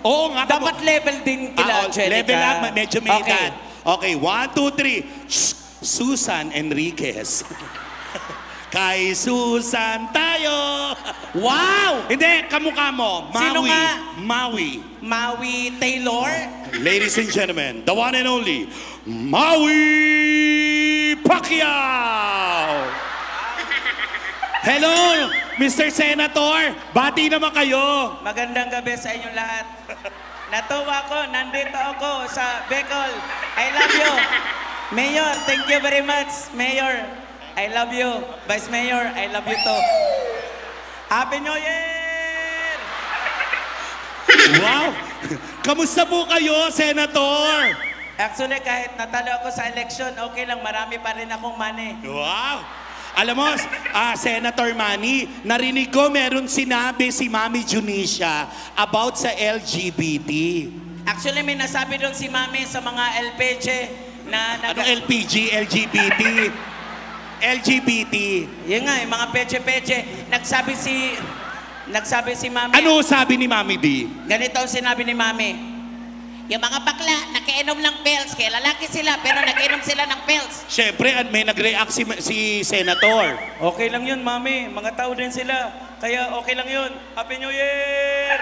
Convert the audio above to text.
Oo nga. Dapat level din kila Angelica. Level up, medyo may Okay. edad. Okay, 1, 2, 3. Shh! Susan Enriquez. Kay Susan tayo! Wow! Hindi, kamukha mo. Maui. Sino nga? Maui. Maui Taylor? Ladies and gentlemen, the one and only, Maui Pacquiao! Hello, Mr. Senator! Bati naman kayo! Magandang gabi sa inyong lahat. Natuwa ko, nandito ako sa Bicol. I love you. Mayor, thank you very much. Mayor, I love you. Vice Mayor, I love you too. Happy New Year! Wow! Kamusta po kayo, Senator? Actually, kahit natalo ako sa election, okay lang, marami pa rin akong money. Wow! Alam mo, Senator Manny, narinig ko meron sinabi si Mami Junicia about sa LGBT. Actually, may nasabi doon si Mami sa mga LPG na... Ano LPG, LGBT? LGBT. Yun nga, yung mga peche-peche. Nagsabi si Mami... Ano sabi ni Mami D? Ganito ang sinabi ni Mami. Yung mga bakla, nakiinom ng pills. Kaya lalaki sila, pero nakiinom sila ng pills. Siyempre, may nag-react si Senator. Okay lang yun, Mami. Mga tao din sila. Kaya okay lang yun. Happy New Year!